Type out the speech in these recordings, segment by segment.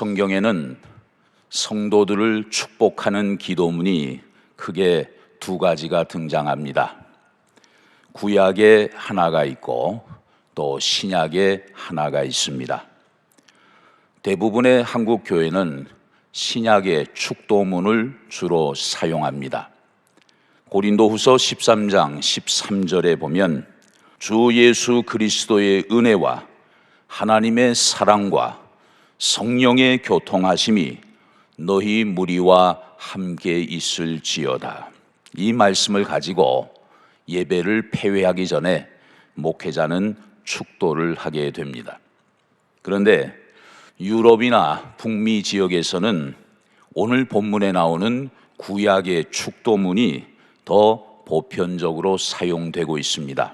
성경에는 성도들을 축복하는 기도문이 크게 두 가지가 등장합니다. 구약에 하나가 있고 또 신약에 하나가 있습니다. 대부분의 한국 교회는 신약의 축도문을 주로 사용합니다. 고린도후서 13장 13절에 보면 주 예수 그리스도의 은혜와 하나님의 사랑과 성령의 교통하심이 너희 무리와 함께 있을지어다. 이 말씀을 가지고 예배를 폐회하기 전에 목회자는 축도를 하게 됩니다. 그런데 유럽이나 북미 지역에서는 오늘 본문에 나오는 구약의 축도문이 더 보편적으로 사용되고 있습니다.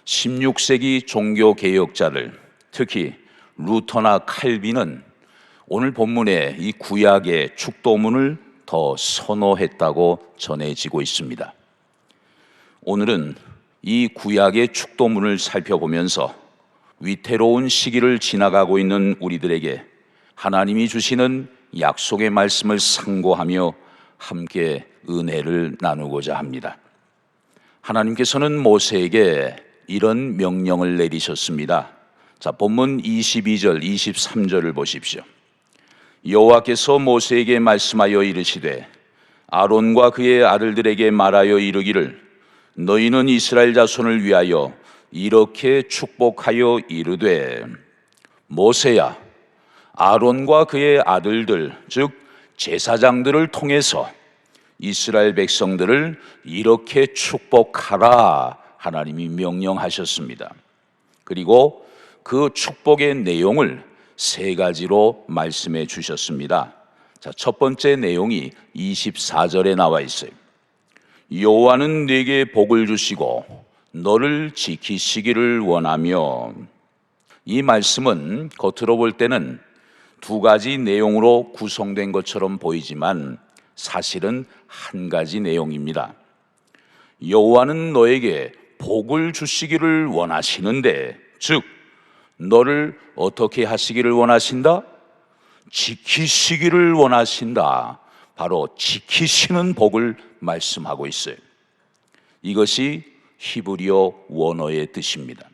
16세기 종교개혁자들, 특히 루터나 칼빈은 오늘 본문에 이 구약의 축도문을 더 선호했다고 전해지고 있습니다. 오늘은 이 구약의 축도문을 살펴보면서 위태로운 시기를 지나가고 있는 우리들에게 하나님이 주시는 약속의 말씀을 상고하며 함께 은혜를 나누고자 합니다. 하나님께서는 모세에게 이런 명령을 내리셨습니다. 자, 본문 22절, 23절을 보십시오. 여호와께서 모세에게 말씀하여 이르시되 아론과 그의 아들들에게 말하여 이르기를 너희는 이스라엘 자손을 위하여 이렇게 축복하여 이르되 모세야 아론과 그의 아들들 즉 제사장들을 통해서 이스라엘 백성들을 이렇게 축복하라 하나님이 명령하셨습니다. 그리고 그 축복의 내용을 세 가지로 말씀해 주셨습니다. 자, 첫 번째 내용이 24절에 나와 있어요. 여호와는 네게 복을 주시고 너를 지키시기를 원하며. 이 말씀은 겉으로 볼 때는 두 가지 내용으로 구성된 것처럼 보이지만 사실은 한 가지 내용입니다. 여호와는 너에게 복을 주시기를 원하시는데, 즉 너를 어떻게 하시기를 원하신다? 지키시기를 원하신다. 바로 지키시는 복을 말씀하고 있어요. 이것이 히브리어 원어의 뜻입니다.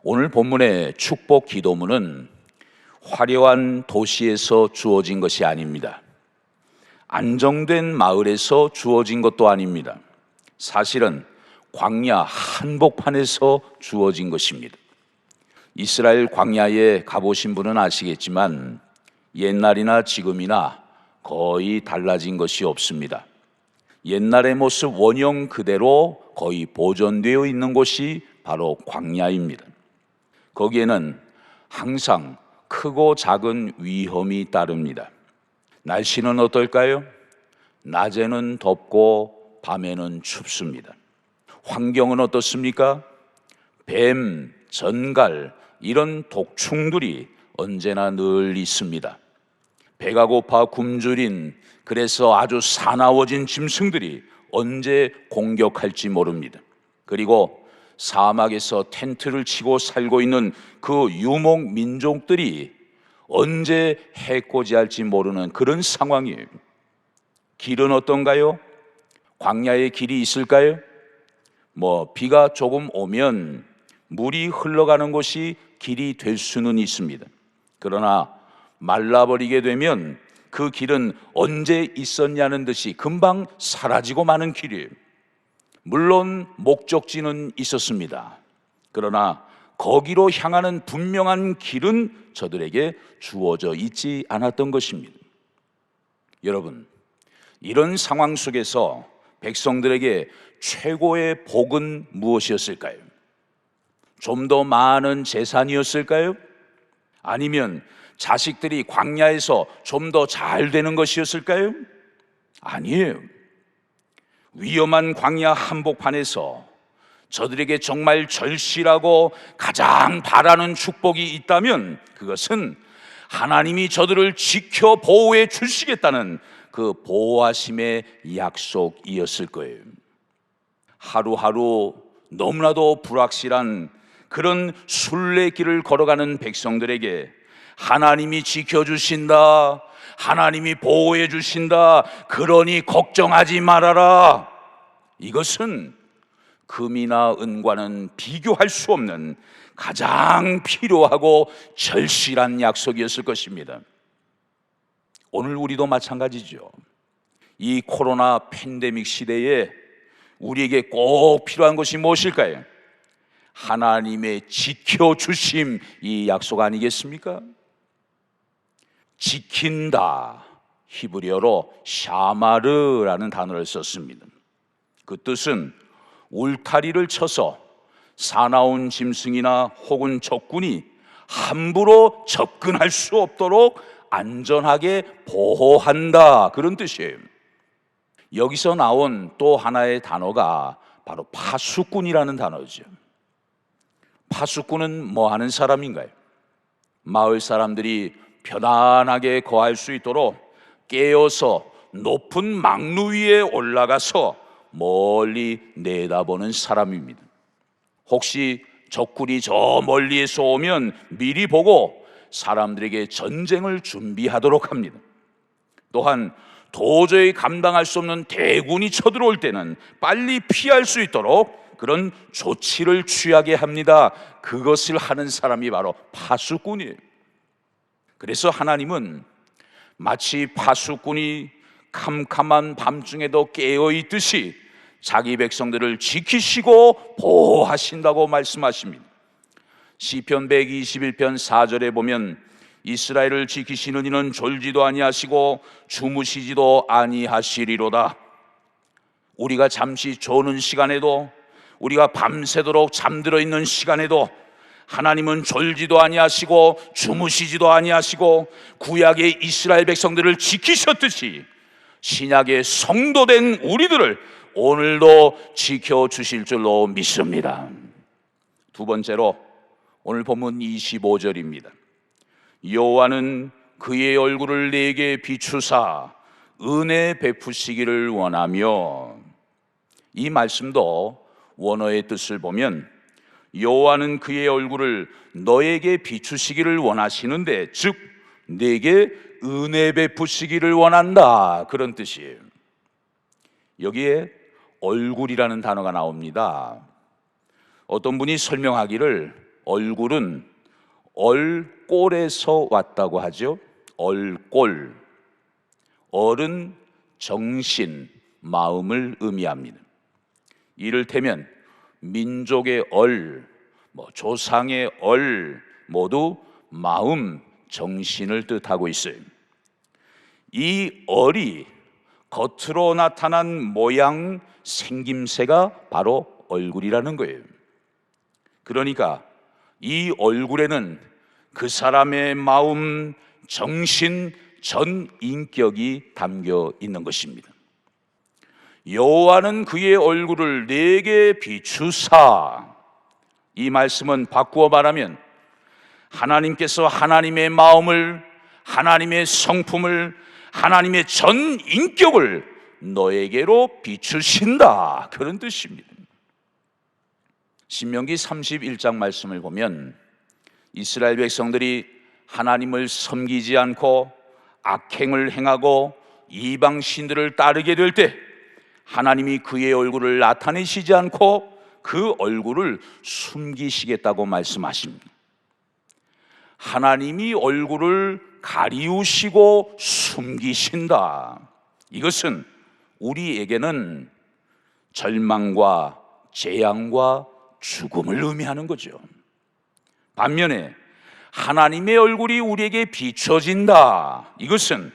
오늘 본문의 축복 기도문은 화려한 도시에서 주어진 것이 아닙니다. 안정된 마을에서 주어진 것도 아닙니다. 사실은 광야 한복판에서 주어진 것입니다. 이스라엘 광야에 가보신 분은 아시겠지만 옛날이나 지금이나 거의 달라진 것이 없습니다. 옛날의 모습 원형 그대로 거의 보존되어 있는 곳이 바로 광야입니다. 거기에는 항상 크고 작은 위험이 따릅니다. 날씨는 어떨까요? 낮에는 덥고 밤에는 춥습니다. 환경은 어떻습니까? 뱀, 전갈 이런 독충들이 언제나 늘 있습니다. 배가 고파 굶주린 그래서 아주 사나워진 짐승들이 언제 공격할지 모릅니다. 그리고 사막에서 텐트를 치고 살고 있는 그 유목 민족들이 언제 해코지할지 모르는 그런 상황이에요. 길은 어떤가요? 광야에 길이 있을까요? 비가 조금 오면 물이 흘러가는 곳이 길이 될 수는 있습니다. 그러나 말라버리게 되면 그 길은 언제 있었냐는 듯이 금방 사라지고 마는 길이에요. 물론 목적지는 있었습니다. 그러나 거기로 향하는 분명한 길은 저들에게 주어져 있지 않았던 것입니다. 여러분, 이런 상황 속에서 백성들에게 최고의 복은 무엇이었을까요? 좀 더 많은 재산이었을까요? 아니면 자식들이 광야에서 좀 더 잘 되는 것이었을까요? 아니에요. 위험한 광야 한복판에서 저들에게 정말 절실하고 가장 바라는 축복이 있다면 그것은 하나님이 저들을 지켜 보호해 주시겠다는 그 보호하심의 약속이었을 거예요. 하루하루 너무나도 불확실한 그런 순례길을 걸어가는 백성들에게 하나님이 지켜주신다, 하나님이 보호해 주신다, 그러니 걱정하지 말아라. 이것은 금이나 은과는 비교할 수 없는 가장 필요하고 절실한 약속이었을 것입니다. 오늘 우리도 마찬가지죠. 이 코로나 팬데믹 시대에 우리에게 꼭 필요한 것이 무엇일까요? 하나님의 지켜주심, 이 약속 아니겠습니까? 지킨다, 히브리어로 샤마르라는 단어를 썼습니다. 그 뜻은 울타리를 쳐서 사나운 짐승이나 혹은 적군이 함부로 접근할 수 없도록 안전하게 보호한다, 그런 뜻이에요. 여기서 나온 또 하나의 단어가 바로 파수꾼이라는 단어죠. 파수꾼은 뭐 하는 사람인가요? 마을 사람들이 편안하게 거할 수 있도록 깨어서 높은 망루 위에 올라가서 멀리 내다보는 사람입니다. 혹시 적군이 저 멀리에서 오면 미리 보고 사람들에게 전쟁을 준비하도록 합니다. 또한 도저히 감당할 수 없는 대군이 쳐들어올 때는 빨리 피할 수 있도록 그런 조치를 취하게 합니다. 그것을 하는 사람이 바로 파수꾼이에요. 그래서 하나님은 마치 파수꾼이 캄캄한 밤중에도 깨어있듯이 자기 백성들을 지키시고 보호하신다고 말씀하십니다. 시편 121편 4절에 보면 이스라엘을 지키시는 이는 졸지도 아니하시고 주무시지도 아니하시리로다. 우리가 잠시 조는 시간에도, 우리가 밤새도록 잠들어 있는 시간에도 하나님은 졸지도 아니하시고 주무시지도 아니하시고 구약의 이스라엘 백성들을 지키셨듯이 신약의 성도된 우리들을 오늘도 지켜주실 줄로 믿습니다. 두 번째로 오늘 본문 25절입니다. 여호와는 그의 얼굴을 내게 비추사 은혜 베푸시기를 원하며, 이 말씀도 원어의 뜻을 보면 여호와는 그의 얼굴을 너에게 비추시기를 원하시는데, 즉 내게 은혜 베푸시기를 원한다, 그런 뜻이에요. 여기에 얼굴이라는 단어가 나옵니다. 어떤 분이 설명하기를 얼굴은 얼꼴에서 왔다고 하죠. 얼꼴. 얼은 정신, 마음을 의미합니다. 이를테면 민족의 얼, 조상의 얼 모두 마음, 정신을 뜻하고 있어요. 이 얼이 겉으로 나타난 모양, 생김새가 바로 얼굴이라는 거예요. 그러니까 이 얼굴에는 그 사람의 마음, 정신, 전 인격이 담겨 있는 것입니다. 여호와는 그의 얼굴을 내게 비추사, 이 말씀은 바꾸어 말하면 하나님께서 하나님의 마음을, 하나님의 성품을, 하나님의 전 인격을 너에게로 비추신다, 그런 뜻입니다. 신명기 31장 말씀을 보면 이스라엘 백성들이 하나님을 섬기지 않고 악행을 행하고 이방 신들을 따르게 될 때 하나님이 그의 얼굴을 나타내시지 않고 그 얼굴을 숨기시겠다고 말씀하십니다. 하나님이 얼굴을 가리우시고 숨기신다. 이것은 우리에게는 절망과 재앙과 죽음을 의미하는 거죠. 반면에 하나님의 얼굴이 우리에게 비춰진다. 이것은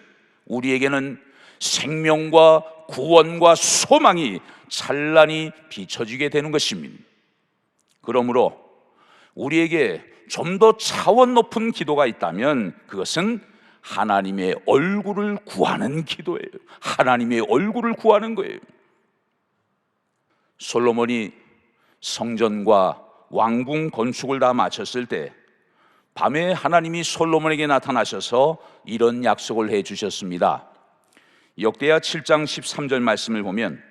우리에게는 생명과 구원과 소망이 찬란히 비춰지게 되는 것입니다. 그러므로 우리에게 좀 더 차원 높은 기도가 있다면 그것은 하나님의 얼굴을 구하는 기도예요. 하나님의 얼굴을 구하는 거예요. 솔로몬이 성전과 왕궁 건축을 다 마쳤을 때 밤에 하나님이 솔로몬에게 나타나셔서 이런 약속을 해 주셨습니다. 역대하 7장 13절 말씀을 보면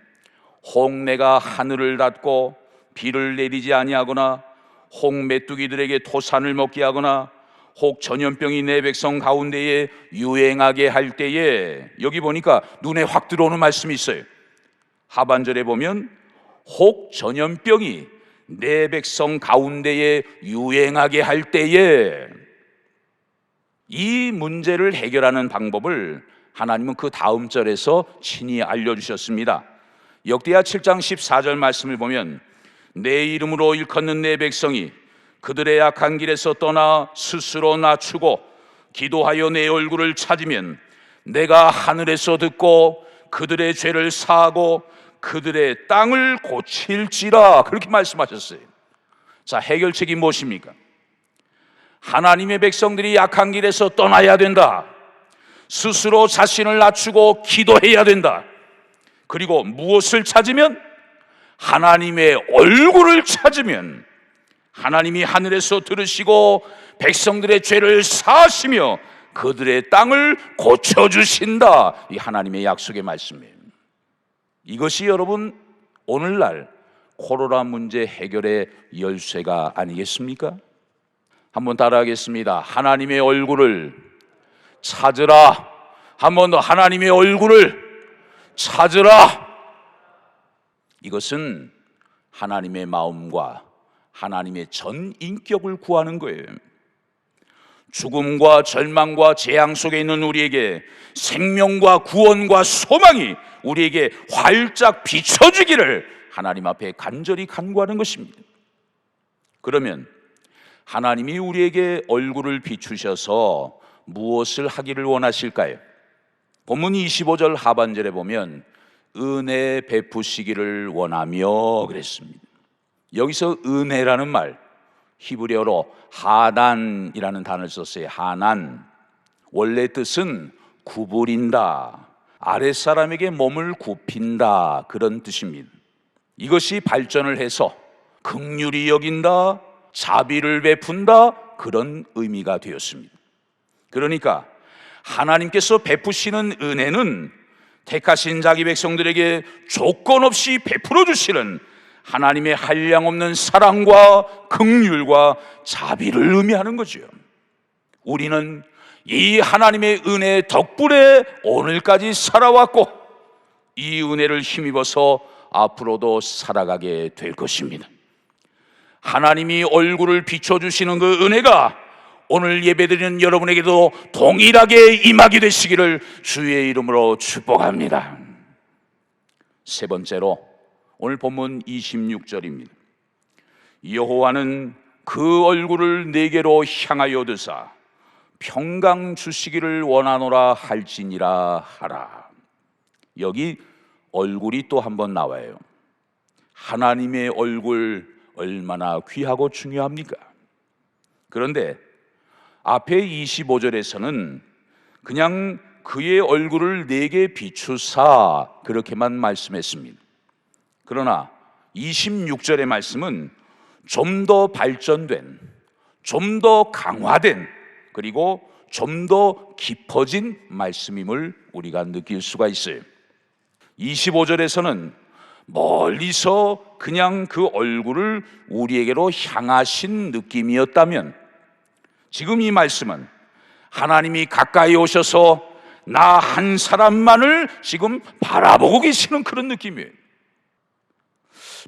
홍내가 하늘을 닫고 비를 내리지 아니하거나 홍 메뚜기들에게 토산을 먹게 하거나 혹 전염병이 내 백성 가운데에 유행하게 할 때에, 여기 보니까 눈에 확 들어오는 말씀이 있어요. 하반절에 보면 혹 전염병이 내 백성 가운데에 유행하게 할 때에, 이 문제를 해결하는 방법을 하나님은 그 다음 절에서 친히 알려주셨습니다. 역대하 7장 14절 말씀을 보면 내 이름으로 일컫는 내 백성이 그들의 악한 길에서 떠나 스스로 낮추고 기도하여 내 얼굴을 찾으면 내가 하늘에서 듣고 그들의 죄를 사하고 그들의 땅을 고칠지라, 그렇게 말씀하셨어요. 자, 해결책이 무엇입니까? 하나님의 백성들이 악한 길에서 떠나야 된다. 스스로 자신을 낮추고 기도해야 된다. 그리고 무엇을 찾으면? 하나님의 얼굴을 찾으면 하나님이 하늘에서 들으시고 백성들의 죄를 사하시며 그들의 땅을 고쳐주신다. 이 하나님의 약속의 말씀이에요. 이것이 여러분 오늘날 코로나 문제 해결의 열쇠가 아니겠습니까? 한번 따라하겠습니다. 하나님의 얼굴을 찾으라. 한 번 더, 하나님의 얼굴을 찾으라. 이것은 하나님의 마음과 하나님의 전 인격을 구하는 거예요. 죽음과 절망과 재앙 속에 있는 우리에게 생명과 구원과 소망이 우리에게 활짝 비춰지기를 하나님 앞에 간절히 간구하는 것입니다. 그러면 하나님이 우리에게 얼굴을 비추셔서 무엇을 하기를 원하실까요? 본문 25절 하반절에 보면 은혜 베푸시기를 원하며 그랬습니다. 여기서 은혜라는 말, 히브리어로 하난이라는 단어를 썼어요. 하난. 원래 뜻은 구부린다, 아랫사람에게 몸을 굽힌다, 그런 뜻입니다. 이것이 발전을 해서 긍휼히 여긴다, 자비를 베푼다, 그런 의미가 되었습니다. 그러니까 하나님께서 베푸시는 은혜는 택하신 자기 백성들에게 조건 없이 베풀어 주시는 하나님의 한량없는 사랑과 긍휼과 자비를 의미하는 거죠. 우리는 이 하나님의 은혜 덕분에 오늘까지 살아왔고 이 은혜를 힘입어서 앞으로도 살아가게 될 것입니다. 하나님이 얼굴을 비춰주시는 그 은혜가 오늘 예배드리는 여러분에게도 동일하게 임하게 되시기를 주의 이름으로 축복합니다. 세 번째로 오늘 본문 26절입니다. 여호와는 그 얼굴을 내게로 향하여 드사 평강 주시기를 원하노라 할지니라 하라. 여기 얼굴이 또 한 번 나와요. 하나님의 얼굴 얼마나 귀하고 중요합니까? 그런데 앞에 25절에서는 그냥 그의 얼굴을 내게 비추사 그렇게만 말씀했습니다. 그러나 26절의 말씀은 좀 더 발전된, 좀 더 강화된, 그리고 좀 더 깊어진 말씀임을 우리가 느낄 수가 있어요. 25절에서는 멀리서 그냥 그 얼굴을 우리에게로 향하신 느낌이었다면, 지금 이 말씀은 하나님이 가까이 오셔서 나 한 사람만을 지금 바라보고 계시는 그런 느낌이에요.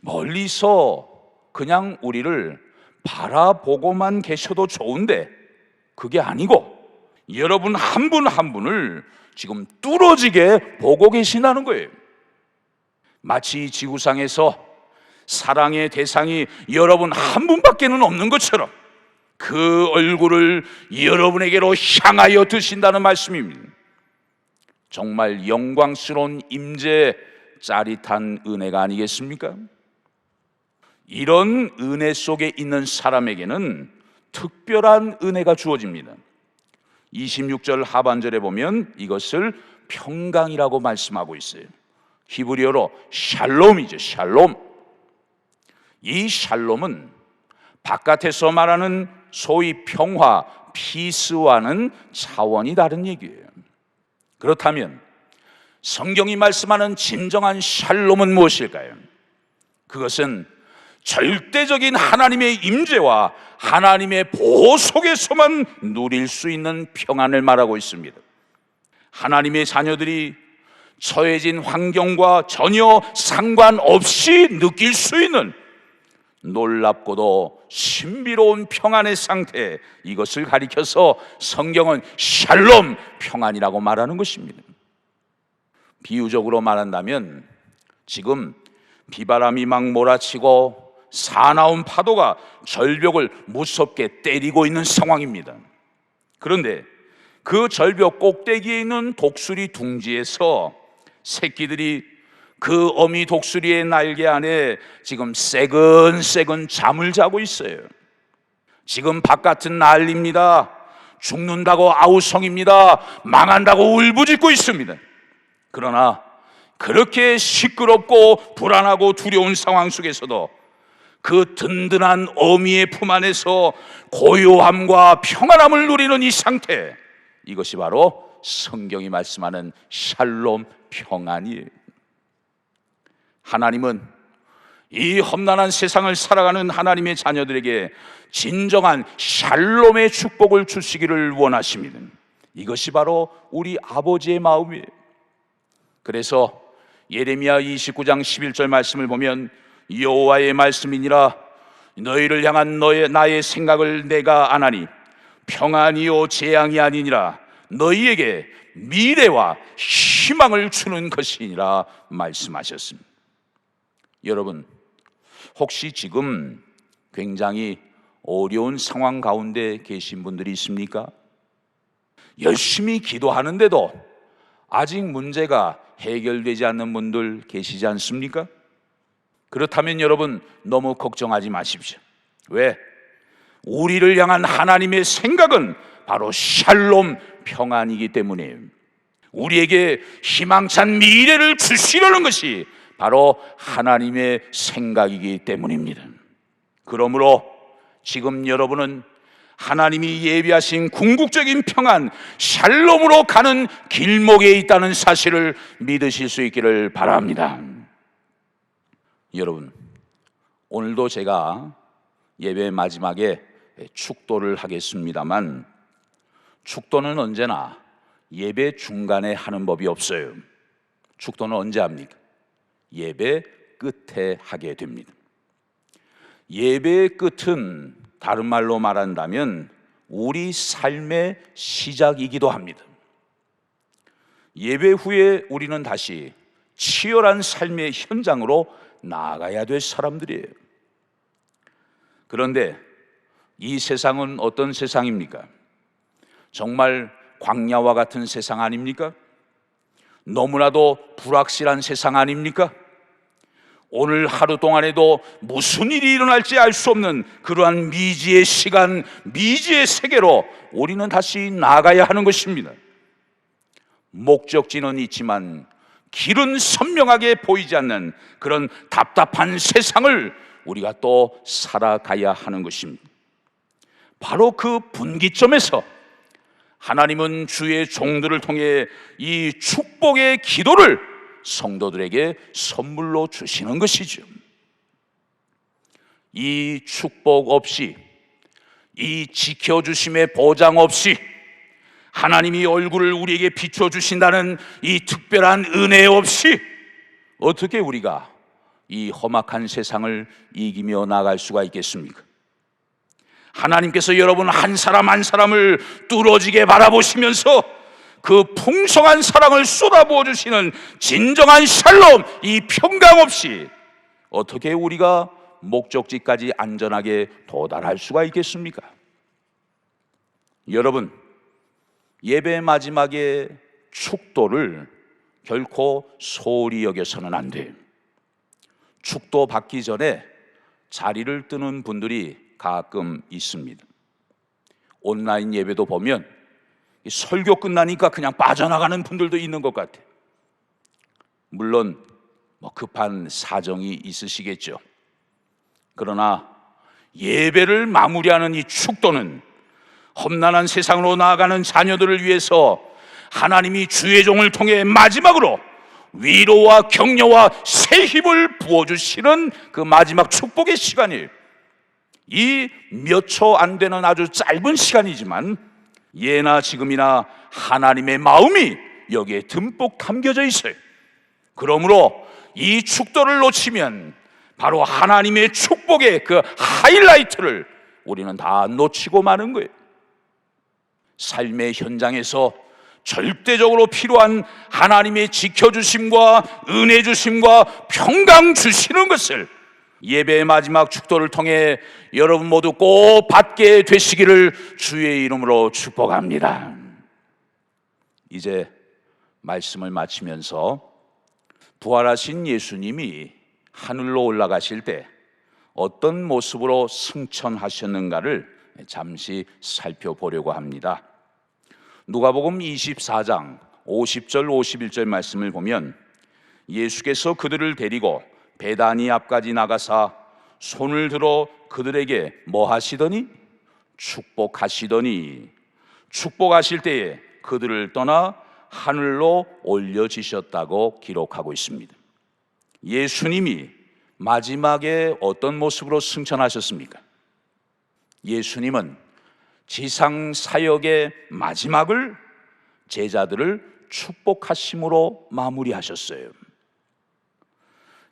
멀리서 그냥 우리를 바라보고만 계셔도 좋은데 그게 아니고 여러분 한 분 한 분을 지금 뚫어지게 보고 계신다는 거예요. 마치 지구상에서 사랑의 대상이 여러분 한 분밖에는 없는 것처럼 그 얼굴을 여러분에게로 향하여 드신다는 말씀입니다. 정말 영광스러운 임재, 짜릿한 은혜가 아니겠습니까? 이런 은혜 속에 있는 사람에게는 특별한 은혜가 주어집니다. 26절 하반절에 보면 이것을 평강이라고 말씀하고 있어요. 히브리어로 샬롬이죠. 샬롬. 이 샬롬은 바깥에서 말하는 소위 평화, 피스와는 차원이 다른 얘기예요. 그렇다면 성경이 말씀하는 진정한 샬롬은 무엇일까요? 그것은 절대적인 하나님의 임재와 하나님의 보호 속에서만 누릴 수 있는 평안을 말하고 있습니다. 하나님의 자녀들이 처해진 환경과 전혀 상관없이 느낄 수 있는 놀랍고도 신비로운 평안의 상태, 이것을 가리켜서 성경은 샬롬, 평안이라고 말하는 것입니다. 비유적으로 말한다면 지금 비바람이 막 몰아치고 사나운 파도가 절벽을 무섭게 때리고 있는 상황입니다. 그런데 그 절벽 꼭대기에 있는 독수리 둥지에서 새끼들이 그 어미 독수리의 날개 안에 지금 새근새근 잠을 자고 있어요. 지금 바깥은 난리입니다. 죽는다고 아우성입니다. 망한다고 울부짖고 있습니다. 그러나 그렇게 시끄럽고 불안하고 두려운 상황 속에서도 그 든든한 어미의 품 안에서 고요함과 평안함을 누리는 이 상태, 이것이 바로 성경이 말씀하는 샬롬, 평안이에요. 하나님은 이 험난한 세상을 살아가는 하나님의 자녀들에게 진정한 샬롬의 축복을 주시기를 원하십니다. 이것이 바로 우리 아버지의 마음이에요. 그래서 예레미야 29장 11절 말씀을 보면 여호와의 말씀이니라, 너희를 향한 나의 생각을 내가 아나니 평안이요 재앙이 아니니라, 너희에게 미래와 희망을 주는 것이니라 말씀하셨습니다. 여러분, 혹시 지금 굉장히 어려운 상황 가운데 계신 분들이 있습니까? 열심히 기도하는데도 아직 문제가 해결되지 않는 분들 계시지 않습니까? 그렇다면 여러분, 너무 걱정하지 마십시오. 왜? 우리를 향한 하나님의 생각은 바로 샬롬, 평안이기 때문이에요. 우리에게 희망찬 미래를 주시려는 것이 바로 하나님의 생각이기 때문입니다. 그러므로 지금 여러분은 하나님이 예비하신 궁극적인 평안, 샬롬으로 가는 길목에 있다는 사실을 믿으실 수 있기를 바랍니다. 여러분, 오늘도 제가 예배 마지막에 축도를 하겠습니다만, 축도는 언제나 예배 중간에 하는 법이 없어요. 축도는 언제 합니까? 예배 끝에 하게 됩니다. 예배의 끝은 다른 말로 말한다면 우리 삶의 시작이기도 합니다. 예배 후에 우리는 다시 치열한 삶의 현장으로 나아가야 될 사람들이에요. 그런데 이 세상은 어떤 세상입니까? 정말 광야와 같은 세상 아닙니까? 너무나도 불확실한 세상 아닙니까? 오늘 하루 동안에도 무슨 일이 일어날지 알 수 없는 그러한 미지의 시간, 미지의 세계로 우리는 다시 나아가야 하는 것입니다. 목적지는 있지만 길은 선명하게 보이지 않는 그런 답답한 세상을 우리가 또 살아가야 하는 것입니다. 바로 그 분기점에서 하나님은 주의 종들을 통해 이 축복의 기도를 성도들에게 선물로 주시는 것이죠. 이 축복 없이, 이 지켜주심의 보장 없이, 하나님이 얼굴을 우리에게 비춰주신다는 이 특별한 은혜 없이 어떻게 우리가 이 험악한 세상을 이기며 나갈 수가 있겠습니까? 하나님께서 여러분 한 사람 한 사람을 뚫어지게 바라보시면서 그 풍성한 사랑을 쏟아부어 주시는 진정한 샬롬, 이 평강 없이 어떻게 우리가 목적지까지 안전하게 도달할 수가 있겠습니까? 여러분, 예배 마지막에 축도를 결코 소홀히 여겨서는 안 돼요. 축도 받기 전에 자리를 뜨는 분들이 가끔 있습니다. 온라인 예배도 보면 설교 끝나니까 그냥 빠져나가는 분들도 있는 것 같아요. 물론 급한 사정이 있으시겠죠. 그러나 예배를 마무리하는 이 축도는 험난한 세상으로 나아가는 자녀들을 위해서 하나님이 주의 종을 통해 마지막으로 위로와 격려와 새 힘을 부어주시는 그 마지막 축복의 시간이에요. 이 몇 초 안 되는 아주 짧은 시간이지만 예나 지금이나 하나님의 마음이 여기에 듬뿍 담겨져 있어요. 그러므로 이 축도를 놓치면 바로 하나님의 축복의 그 하이라이트를 우리는 다 놓치고 마는 거예요. 삶의 현장에서 절대적으로 필요한 하나님의 지켜주심과 은혜 주심과 평강 주시는 것을 예배의 마지막 축도를 통해 여러분 모두 꼭 받게 되시기를 주의 이름으로 축복합니다. 이제 말씀을 마치면서 부활하신 예수님이 하늘로 올라가실 때 어떤 모습으로 승천하셨는가를 잠시 살펴보려고 합니다. 누가복음 24장 50절 51절 말씀을 보면 예수께서 그들을 데리고 베다니 앞까지 나가사 손을 들어 그들에게 뭐 하시더니? 축복하시더니 축복하실 때에 그들을 떠나 하늘로 올려지셨다고 기록하고 있습니다. 예수님이 마지막에 어떤 모습으로 승천하셨습니까? 예수님은 지상 사역의 마지막을 제자들을 축복하심으로 마무리하셨어요.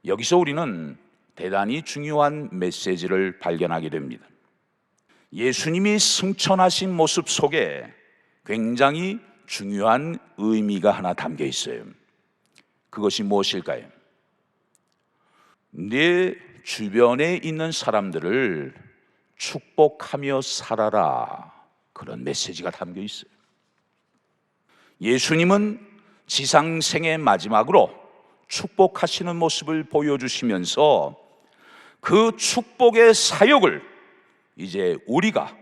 여기서 우리는 대단히 중요한 메시지를 발견하게 됩니다. 예수님이 승천하신 모습 속에 굉장히 중요한 의미가 하나 담겨 있어요. 그것이 무엇일까요? 내 주변에 있는 사람들을 축복하며 살아라, 그런 메시지가 담겨 있어요. 예수님은 지상생의 마지막으로 축복하시는 모습을 보여주시면서 그 축복의 사역을 이제 우리가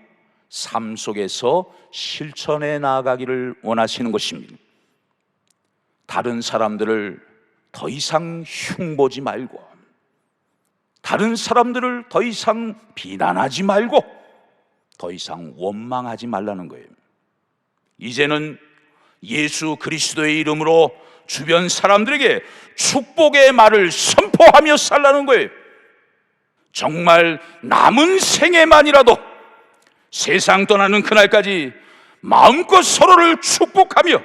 삶 속에서 실천해 나아가기를 원하시는 것입니다. 다른 사람들을 더 이상 흉보지 말고, 다른 사람들을 더 이상 비난하지 말고, 더 이상 원망하지 말라는 거예요. 이제는 예수 그리스도의 이름으로 주변 사람들에게 축복의 말을 선포하며 살라는 거예요. 정말 남은 생애만이라도 세상 떠나는 그날까지 마음껏 서로를 축복하며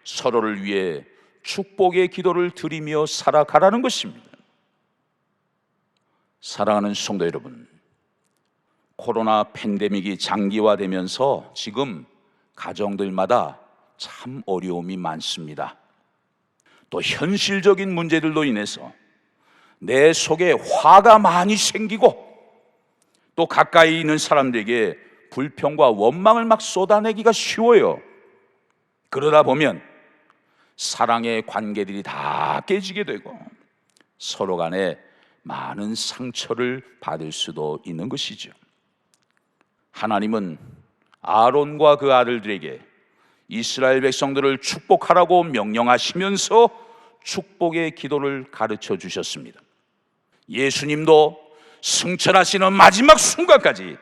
서로를 위해 축복의 기도를 드리며 살아가라는 것입니다. 사랑하는 성도 여러분, 코로나 팬데믹이 장기화되면서 지금 가정들마다 참 어려움이 많습니다. 또 현실적인 문제들로 인해서 내 속에 화가 많이 생기고, 또 가까이 있는 사람들에게 불평과 원망을 막 쏟아내기가 쉬워요. 그러다 보면 사랑의 관계들이 다 깨지게 되고 서로 간에 많은 상처를 받을 수도 있는 것이죠. 하나님은 아론과 그 아들들에게 이스라엘 백성들을 축복하라고 명령하시면서 축복의 기도를 가르쳐 주셨습니다. 예수님도 승천하시는 마지막 순간까지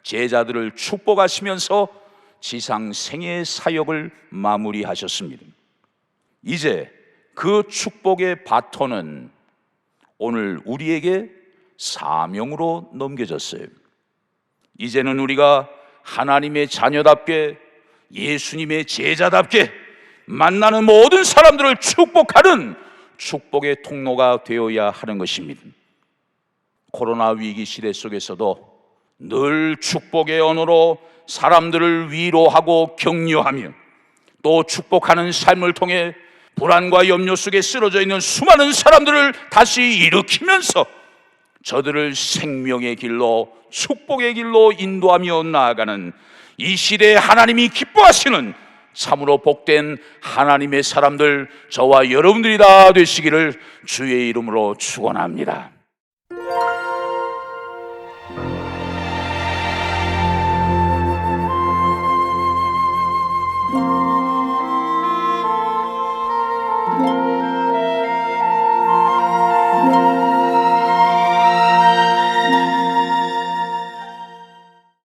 제자들을 축복하시면서 지상 생애의 사역을 마무리하셨습니다. 이제 그 축복의 바톤은 오늘 우리에게 사명으로 넘겨졌어요. 이제는 우리가 하나님의 자녀답게, 예수님의 제자답게 만나는 모든 사람들을 축복하는 축복의 통로가 되어야 하는 것입니다. 코로나 위기 시대 속에서도 늘 축복의 언어로 사람들을 위로하고 격려하며, 또 축복하는 삶을 통해 불안과 염려 속에 쓰러져 있는 수많은 사람들을 다시 일으키면서 저들을 생명의 길로, 축복의 길로 인도하며 나아가는 이 시대에 하나님이 기뻐하시는 참으로 복된 하나님의 사람들, 저와 여러분들이 다 되시기를 주의 이름으로 축원합니다.